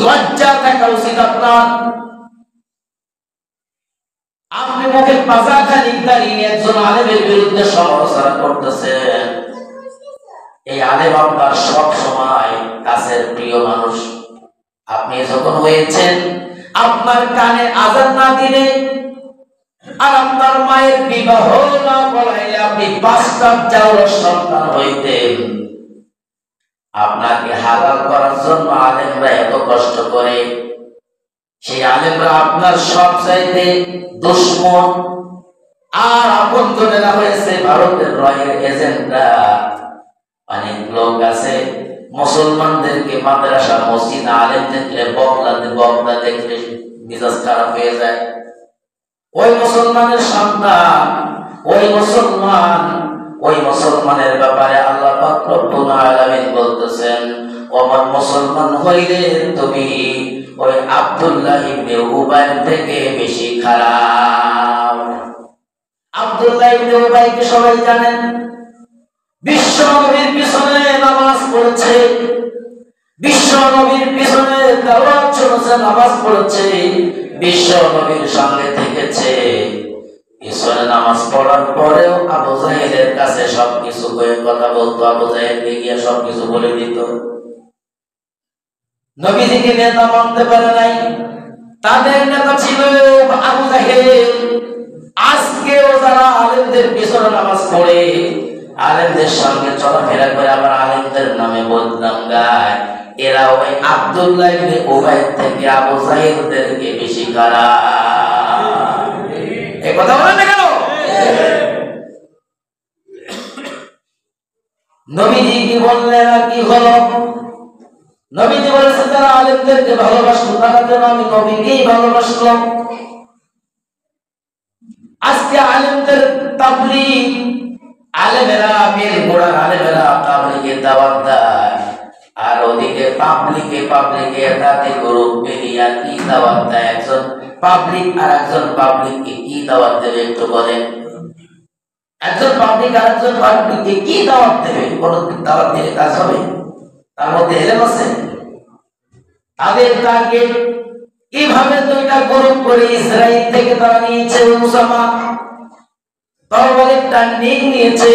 লজ্জা থাকা উচিত আপনার। আপনি মুখে পাজা খালি দাঁড়িয়ে একজন আলেমের বিরুদ্ধে সমালোচনা করতেছেন। এই আলেম আপনার সব সময় কাছের প্রিয় মানুষ। আপনি যখন হয়েছেন, আপনার কানে আযান না দিলে আর আপনার মায়ের বিবাহ না করাইলে আপনি 5টা জাওরার সন্তান হইতেন। আপনাকে হালাল করার জন্য আলেমরা এত কষ্ট করে। সেই আলেমরা আপনার সব চাইতে দুশ্মন, আর আপনজনেরা হয়েছে ভারতের রয়ের এজেন্টরা। অনেক লোক আছে মুসলমানদেরকে মাদ্রাসা মসজিদ আলেম দেখলে বকলা দেখলে মেজাজ খারাপ হয়ে যায়। ওই মুসলমানের সন্তান, ওই মুসলমানের ব্যাপারে আল্লাহ পাক রব্বুল আলামিন বলতেছেন, ওমর মুসলমান হইলে তুমি ওই আব্দুল্লাহ ইবনে উবাই থেকে বেশি খারাপ। আব্দুল্লাহ ইবনে উবাইকে সবাই জানেন, বিশ্ব নবীর পিছনে নামাজ পড়েছে, বিশ্ব নবীর পিছনে দাওয়াত চলেছে, নামাজ পড়েছে, বিশ্ব নবীর সঙ্গে থেকেছে। পিছনে নামাজ পড়ার পরেও আবু জাহেলের কাছে সবকিছু কথা বলতো, আবু জাহেলকে গিয়ে সবকিছু বলে দিত। নবীজিকে নেতা মানতে পারে নাই, তাদের নেতা ছিল আবু জাহেল। আজকেও যারা আলেমদের পিছনে নামাজ পড়ে, আলেমদের সঙ্গে চলাফেরা করে, আবার আলেমদের নামে বদনাম গায়, এরা ওই আব্দুল্লাহ ইবনে উবাই থেকে আবু জাহেলদেরকে বেশি খারাপ। এই কথা বলেন না কেন? নবীজি কি বললেন আর কি হলো? নবীজি বলেছেন যারা আলেমদেরকে ভালোবাসলো তারা যেন আমি নবীকেই ভালোবাসলো। আজকে আলেমদের তাবলীগ, আলেমেরা বের গোড়ার আলেমেরা তাবলীগের দাওয়াত দেয়, আর ওদিকে পাবলিকে তাতে গ্রুপ বেরিয়ে কি দাওয়াত দেয়। একজন পাবলিক আর একজন পাবলিককে কি দাওয়াত দেবে একটু বলেন? একজন পাবলিক আর একজন পাবলিককে কি দাওয়াত দেবে? কোন দাওয়াত দিলে কাজ হবে? তার মধ্যে এলেম আছে? তাদের টার্গেট কিভাবে দুইটা গ্রুপ করে ইসরায়েল থেকে তারা নিয়েছে উসামা, তরবারির টার্নিং নিয়েছে।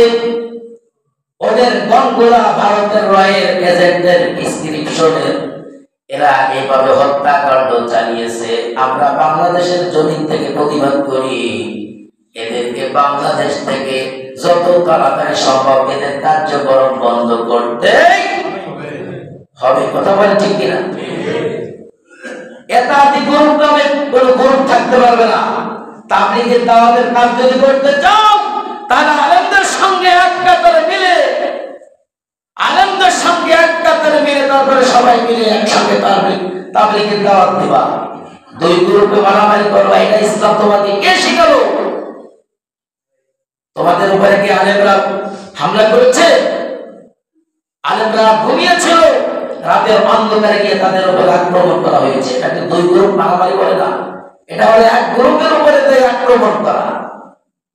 ওদের গনগোলা ভারতের রয়ের এজেন্টদের প্রেসক্রিপশনের এরা এইভাবে হত্যাকাণ্ড চালিয়েছে। আমরা বাংলাদেশের জমিন থেকে প্রতিবাদ করি, এদেরকে বাংলাদেশ থেকে যত তাড়াতাড়ি সম্ভব এদের কার্যক্রম বন্ধ করতে হবে। কথা বলেন ঠিক কিনা? এটা গ্রুপ নামে কোনো গ্রুপ থাকতে পারবে না। তাবলীগের দাওয়াতের কাজ যদি করতে চাও, তাহলে আলেমদের সঙ্গে এক কাতারে মিলে, তারপরে সবাই মিলে একসঙ্গে তাবলীগের দাওয়াত দিবা। দুই গ্রুপে মারামারি করবা, এটা ইসলাম তোমাকে কে শিখালো? তোমাদের উপরে কি আলেমরা হামলা করেছে? আলেমরা ঘুমিয়েছিল, রাতের অন্ধকারে গিয়ে তাদের উপর আক্রমণ করা হয়েছে। এটাকে দুই গ্রুপ মারামারি বলে না, এটা হলো এক গ্রুপের উপরে আক্রমণ করা।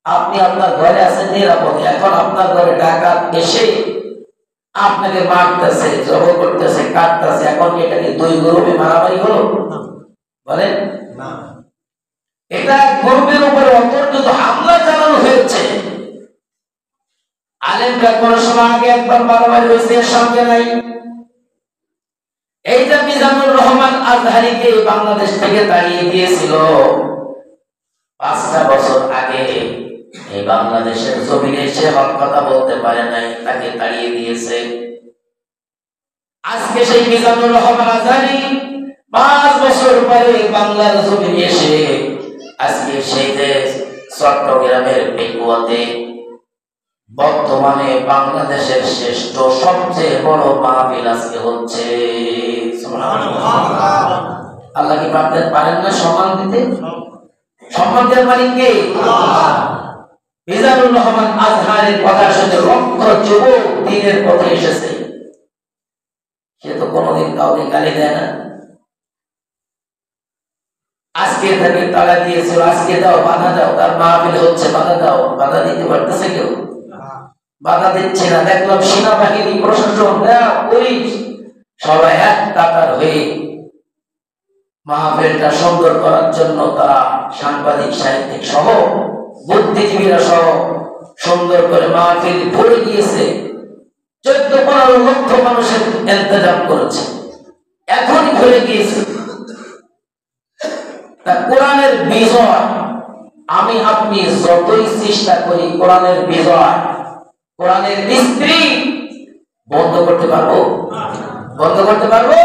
আপনি আপনার ঘরে আছেন নিরাপদে, এখন আপনার ঘরে ডাকাত এসে আপনাকে মারতেছে, জবর করতেছে, কাটতেছে, এখন এটাকে দুই গ্রুপে মারামারি হলো? বলেন না, এটা গ্রুপের উপরে অন্তর্গত হামলা চালানো হয়েছে। আলেমরা কোন সময় আগে একবার মারামারি হয়েছে এর সঙ্গে নাই। এই যে মিজানুর রহমান আজহারিকে বাংলাদেশ থেকে তাড়িয়ে দিয়েছিল 5টা বছর আগে, এই বাংলাদেশের জমিনে সে হক কথা বলতে পারে নাই, তাকে তাড়িয়ে দিয়েছে। আজকে সেই মিজানুর রহমান আজহারি 5 বছর পরে বাংলার জমিনে এসে আজকে সেই যে চট্টগ্রামের পেকুয়াতে বর্তমানে বাংলাদেশের শ্রেষ্ঠ সবচেয়ে বড় মাহফিল আজকে হচ্ছে। আল্লাহ কি পারেন না সম্মান দিতে? সম্মান দেওয়ার মালিক কে? মিজানুর রহমান আজহারের কথা শুনে লক্ষ যুবক দিনের পথে এসেছে। সে তো কোনোদিন কাউকে গালি দেয় না। আজকে তাকে তাড়া দিয়েছিল, আজকে দাও, বাধা দাও, তার মাহফিল হচ্ছে, বাধা দাও। বাধা দিতে পারতেছে কেউ? বাধা দিচ্ছে না। দেখলাম সেনাবাহিনী, প্রশাসন, পুলিশ সবাই এক কাতার হয়ে মাহফিলটা সুন্দর করার জন্য তারা সাংবাদিক সাহিত্যিক সহ বুদ্ধিজীবীরা সহ সুন্দর করে মাহফিল ভরে গিয়েছে। 14-15 লক্ষ মানুষের ইন্তজাম করেছে, এখনই ভরে গিয়েছে। তা কোরআনের বিজয় আমি আপনি যতই চেষ্টা করি, কোরআনের বিজয়, কোরআনের মিস্ত্রি বন্ধ করতে পারবো? বন্ধ করতে পারবো?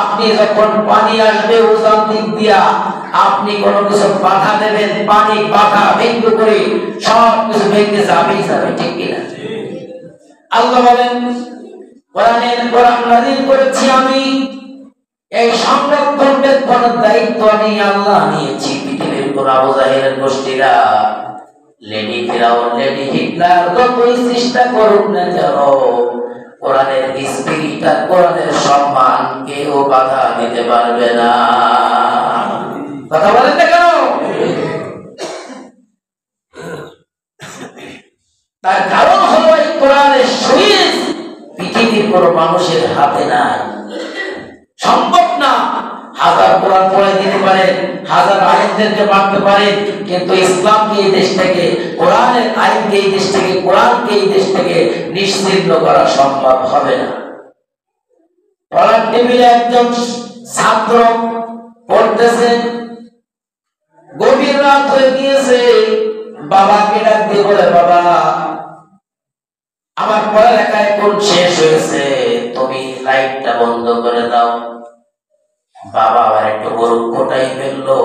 আপনি যখন পানি আসবে উজান দিক দিয়া, আপনি কোনো কিছু বাধা দেবেন, পানি বাধা ভেঙ্গ করে সব কিছু ভেঙে যাবেই যাবে, ঠিক কিনা? আল্লাহ বলেন কোরআন নাযিল করেছি আমি, এই সংরক্ষণ বেক্ষণের দায়িত্ব আমি আল্লাহ নিয়েছি। পৃথিবীর কোন আবু জাহেলের গোষ্ঠীরা, লেডি ফিরাউন, লেডি হিটলার যতই চেষ্টা করুক না কেন, কোরআনের স্পিরিট আর কোরআনের সম্মান কেউ বাধা দিতে পারবে না। কথা বলেন না কেন? তার কারণ হলো এই কোরআনের সুইচ পৃথিবীর কোন মানুষের হাতে নাই, সম্ভব না। হাজার কোরআন পড়ে দিতে পারেন, হাজার আইনদেরকে মানতে পারেন, কিন্তু ইসলামকে এই দেশ থেকে, কোরআনের আইনকে এই দেশ থেকে, কোরআনকে এই দেশ থেকে নিশ্চিহ্ন করা সম্ভব হবে না। পড়ার টেবিলে একজন ছাত্র পড়তেছে, গভীর রাত হয়ে গিয়েছে, বাবাকে ডাক দিয়ে বলে, বাবা আমার পড়ালেখা এখন শেষ হয়েছে, তুমি লাইটটা বন্ধ করে দাও। বাবা আবার একটু গরু কোটাই ফেললো,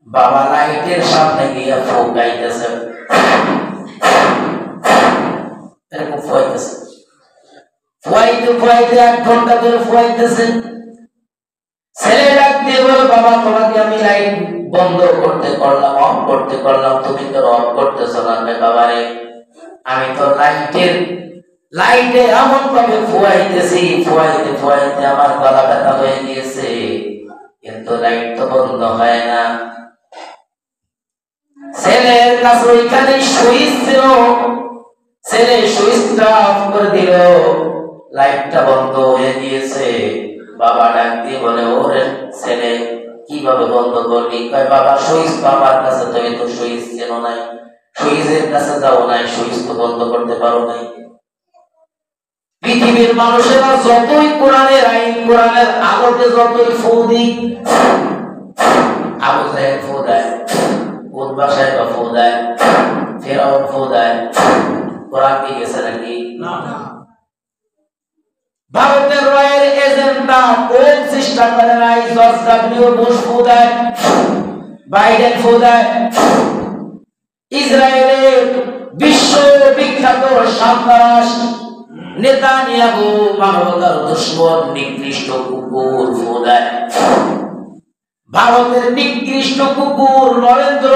বাবা লাইটের সামনে গিয়ে ফুকাইতেছে, এরকম ফুয়াইতেছে, ফুয়াইতে ফুয়াইতে 1 ঘন্টা ধরে ফুয়াইতেছে। ছেলে ডাক দিয়ে বলে, বাবা তোমাকে আমি লাইট বন্ধ করতে করলাম, অফ করতে করলাম, তুমি তো অফ করতেছো না। বাবারে আমি তো লাইটে এমন ভাবে ফুয়াইতেছি, ফুয়াইতে ফুয়াইতে আমার গলা ব্যথা হয়ে গিয়েছে, কিন্তু লাইট তো বন্ধ হয় না। ছেলের কাছে ওইখানে সুইচ ছিল, ছেলে সুইচটা অফ করে দিল, লাইটটা বন্ধ হয়ে গিয়েছে। বাবা ডাক দিয়ে বলে, ওরে ছেলে কিভাবে বন্ধ করলি? কয় বাবা সুইচ তো আমার কাছে, তুমি তো সুইচ চেনো নাই, সুইচের কাছে যাও নাই, সুইচ তো বন্ধ করতে পারো নাই। পৃথিবীর মানুষেরা যতই কোরআনের আইন, কোরআনের আলোকে যতই ফু দিক, আবু জাহেল ফু দেয়, উতবা সাহেব ফু দেয়, ফিরআউন ফু দেয়, কোরআন কি গেছে নাকি? ভারতের রয়ের এজেন্ডা কোন চেষ্টা করে নাই, জর্জ ডব্লিউ বুশ ফু দেয়, বাইডেন ফু দেয়, ইসরায়েলের বিশ্ব বিখ্যাত সন্ত্রাস নেতানিয়াহু মানবতার দুশমন নিকৃষ্ট কুকুর ফু দেয়, ভারতের নিকৃষ্ট কুকুর নরেন্দ্র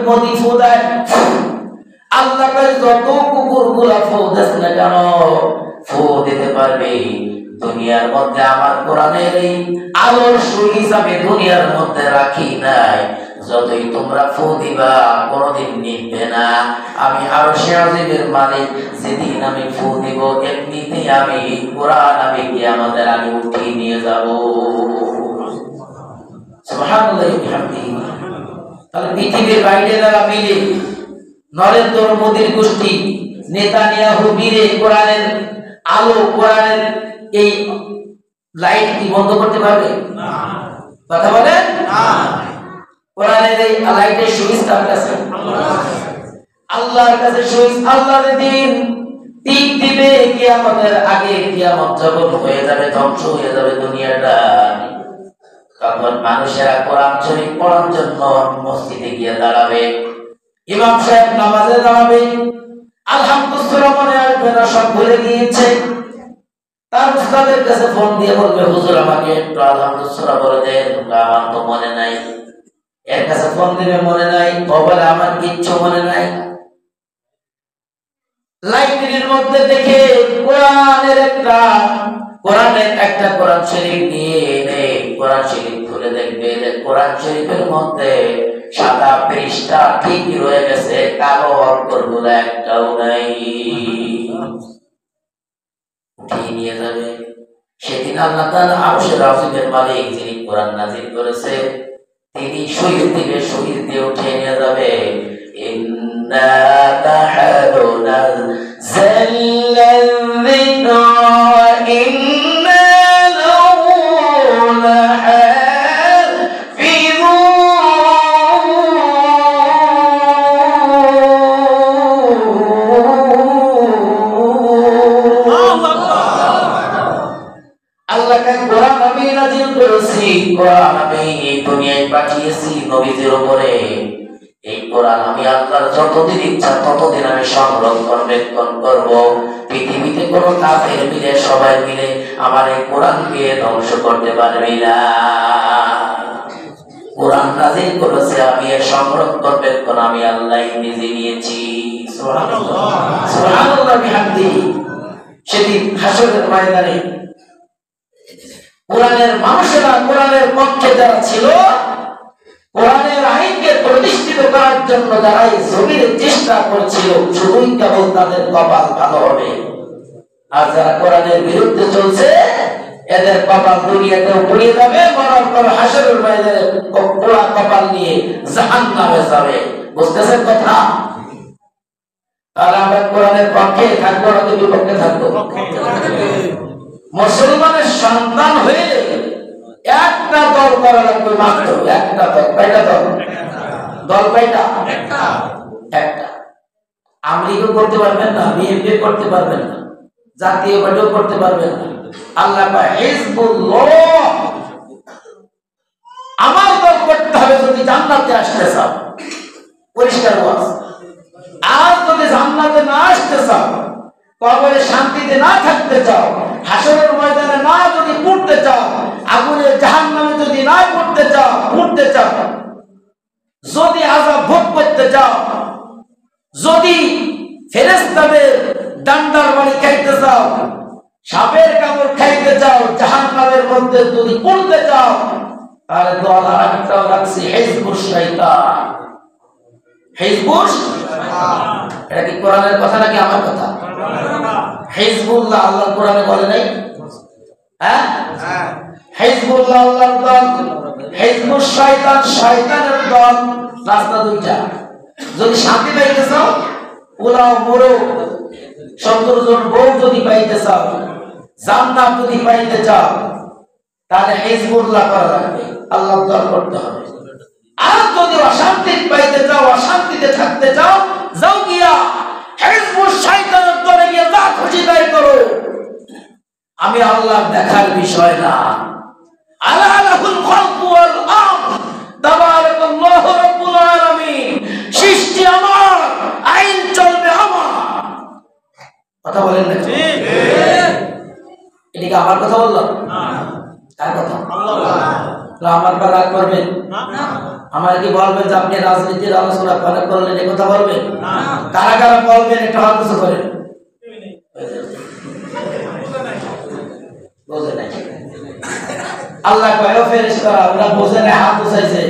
মোদী ফু দেয়। আল্লাহ করে যত কুকুর গুলা ফু দেয় না কেন, ফু দিতে পারবে দুনিয়ার মধ্যে আমার কোরআনের এই আলোর সুইচ আমি দুনিয়ার মধ্যে রাখি নাই। যতই তোমরা ফু দিবা কোনদিন নিবে না। আমি আরশে আজিমের মালিক, যেদিন আমি ফু দিব এমনিতেই আমি কোরআন আমি কিয়ামতের আগে উঠিয়ে নিয়ে যাব। সুবহানাল্লাহি ওয়া বিহামদিহি। তাহলে পৃথিবীর বাইরে যারা মিলে, নরেন্দ্র মোদীর গোষ্ঠী, নেতানিয়াহু মিলে কোরআনের আলো, কোরআনের এই লাইট কি বন্ধ করতে পারবে? না। কথা বলেন না। কোরআনের এই লাইটের সুইচ কার কাছে? আল্লাহর কাছে সুইচ। আল্লাহর দিন টিপ দিবে কিয়ামতের আগে, কিয়ামত যখন হয়ে যাবে, ধ্বংস হয়ে যাবে দুনিয়াটা, তখন মানুষেরা কোরআন শরীফ পড়ার জন্য মসজিদে গিয়ে দাঁড়াবে, ইমাম সাহেব নামাজে দাঁড়াবে, আলহামদুলিল্লাহ মনে আসবে না, সব ভুলে গিয়েছে। তার উস্তাদের কাছে ফোন দিয়ে বলবে, হুজুর আমাকে একটু আলহামদুলিল্লাহ বলে দেন, আমার তো মনে নাই। এর কাছে ফোন দিবে, মনে নাই। বলে আমার কিচ্ছু মনে নাই। লাইব্রেরির মধ্যে দেখে কোরআনের একটা কোরআন শরীফ নিয়ে এনে কোরআন শরীফ খুলে দেখবে, কোরআন শরীফের মধ্যে সাদা পৃষ্ঠা ঠিকই রয়ে গেছে, কালো অক্ষরগুলো একটাও নাই। উঠিয়ে নিয়ে যাবে, সেদিন আল্লাহ তাআলা আরশের আজিমের মালিক যিনি কোরআন নাযিল করেছে তিনি শহীদ দিবে, শহীদ দিয়ে উঠে নিয়ে যাবে। ইন্না নাহনু নাযালনা যিকরা ওয়া ইন্না লাহু কোরআন আমি নাযিল করেছি, কোরআন আমি এই দুনিয়ায় পাঠিয়েছি নবীদের উপরে। এই কোরআন আমি আল্লাহর যতদিন ইচ্ছা ততদিন আমি সংরক্ষণ করব। পৃথিবীতে কোনো কাফের মিলে সবাই মিলে আমার এই কোরআনকে ধ্বংস করতে পারবে না। কোরআন নাযিল করেছে আমি, এর সংরক্ষণ আমি আল্লাহ নিজে নিয়েছি। সুবহানাল্লাহ সুবহানাল্লাহ বিহামদিহি। সেদিন হাসরের ময়দানে কোরআনের মানুষেরা, কোরআনের পক্ষে যারা ছিল, কোরআনের আইনকে প্রতিষ্ঠিত করার জন্য যারা এই জমিনে চেষ্টা করছিল, শুধুই কেবল তাদের কপাল ভালো হবে। আর যারা কোরআনের বিরুদ্ধে চলছে এদের কপাল দুনিয়াতেও পুড়িয়ে যাবে, মরার পর হাসরের ময়দানে পোড়া কপাল নিয়ে জাহান্নামে যাবে। বুঝতেছেন কথা? তাহলে আমরা কোরআনের পক্ষে থাকবো না বিপক্ষে থাকবো? মুসলমানের সন্তান হয়ে একটা দল করা লাগবে, মাত্র একটা দল। কয়টা দল? দল কয়টা? একটা। আমলিগও করতে পারবেন না, বিএনপি করতে পারবেন না, জাতীয় পার্টিও করতে পারবেন না। আল্লাহ কয় হিজবুল্লাহ। আমার দল করতে হবে যদি জান্নাতে আসতে চাও, পরিষ্কার ওয়াজ। আর যদি জান্নাতে না আসতে চাও, কবরে শান্তিতে না থাকতে চাও, হাসরের ময়দানে না যদি পড়তে চাও, আগুনের জাহান্নামে যদি না পড়তে চাও, যদি আযাব ভোগ করতে চাও, যদি ফেরেশতাদের ডান্ডার বাড়ি খাইতে চাও, সাপের কামড় খাইতে চাও, জাহান্নামের মধ্যে যদি পড়তে চাও, তাহলে দল আরেকটাও রাখছি, হিজবুশ শয়তান। হিজবুশ শয়তান। এটা কি কোরআনের কথা নাকি আমার কথা? হিজবুল্লাহ আল্লাহর কোরআনে বলে নাই? হ্যাঁ, হিজবুল্লাহ আল্লাহর দল, হিজবুশ শয়তান শয়তানের দল। রাস্তা দুইটা। যদি শান্তি পাইতে চাও, পোলাও মোরো 70 জন বউ যদি পাইতে চাও, জান্নাত যদি পাইতে চাও, তাহলে হিজবুল্লাহ করা লাগবে, আল্লাহর দল করতে হবে। আর যদি অশান্তি পাইতে চাও, অশান্তিতে থাকতে চাও, যাও গিয়া হিজবুশ শয়তানের দলে গিয়ে যা খুশি তাই করো। আমি আল্লাহ দেখার বিষয় না। আলা লাহুল খালকু ওয়াল আমর, তাবারাকাল্লাহু রাব্বুল আলামিন। সৃষ্টি আমার, আইন চলবে আমার। কথা বলেন না? ঠিক। এটা কি আমার কথা বললাম? না। কার কথা? আল্লাহ। আমার পর রাগ করবেন না। আমার কি বলবেন যে আপনি রাজনীতির আলোচনা করলেন, এই কথা বলবেন না? কারা কারা বলবেন একটু হাত উঁচু করেন। বোঝে নাই? আল্লাহ কয় ফেরেশতারা ওরা বোঝে না, হাত উঁচাইছে,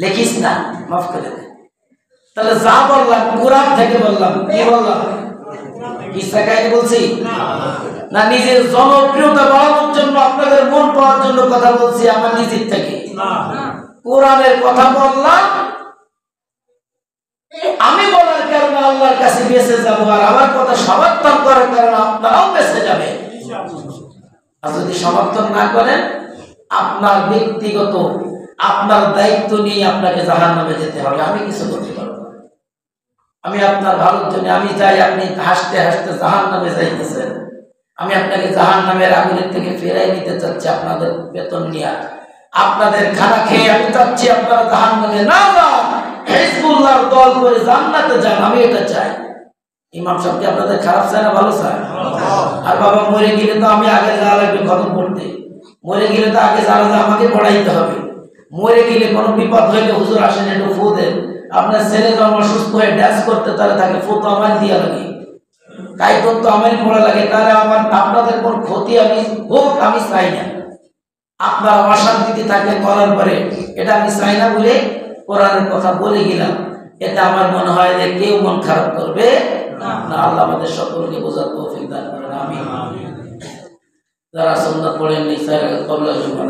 লিখিস না, মাফ করে দে। তাহলে যা বললাম কোরআন থেকে বললাম। কি বললাম? কিসা কাহিনী বলছি না? নিজের জনপ্রিয়তা বাড়ানোর জন্য, আপনাদের মন পাওয়ার জন্য কথা বলছি আমার নিজের থেকে? কোরআনের কথা বললাম। আমি বলার কারণে আল্লাহর কাছে বেঁচে যাবো, আর আমার কথা সমর্থন করার কারণে আপনারাও বেঁচে যাবে। আর যদি সমর্থন না করেন, আপনার ব্যক্তিগত আপনার দায়িত্ব নিয়ে আপনাকে জাহান্নামে যেতে হবে। আমি কিছু করতে পারবো না। আমি আপনার ভালোর জন্য আমি চাই আপনি হাসতে হাসতে জাহান্নামে যাইতেছেন, আমি আপনাকে জাহান্নামের আগুনের থেকে ফেরাই নিতে চাচ্ছি। আপনাদের বেতন নিয়ে, আপনাদের খানা খেয়ে আমি চাচ্ছি আপনারা জাহান্নামে না যান, হিজবুল্লাহর দল করে জান্নাতে যান। আমি এটা চাই। ইমাম সাহেব কি আপনাদের খারাপ চায় না ভালো চায়? আর বাবা মরে গেলে তো আমি আগে যাওয়া লাগবে খতম করতে, মরে গেলে তো আগে জানাজা আমাকে পড়াইতে হবে। মরে গেলে কোনো বিপদ হইলে হুজুর আসেন একটু ফু দেন। আপনার ছেলে যখন অসুস্থ হয়ে ড্যান্স করতে, তাহলে তাকে ফু তো আমার দিয়া লাগে, কাইতন তো আমারই পড়া লাগে। তাহলে আমার আপনাদের কোন ক্ষতি আমি হোক আমি চাই না। আপনার অশান্তিতে থাকলে করার পরে এটা আমি চাই না বলে কোরআনের কথা বলে গেলাম। এটা আমার মনে হয় যে কেউ মন খারাপ করবে না। আল্লাহ আমাদের সকলকে বোঝার তৌফিক দান করেন। আমিন। যারা সুন্নাত পড়েননি 4 রাকাত ক্বাবলা জুমা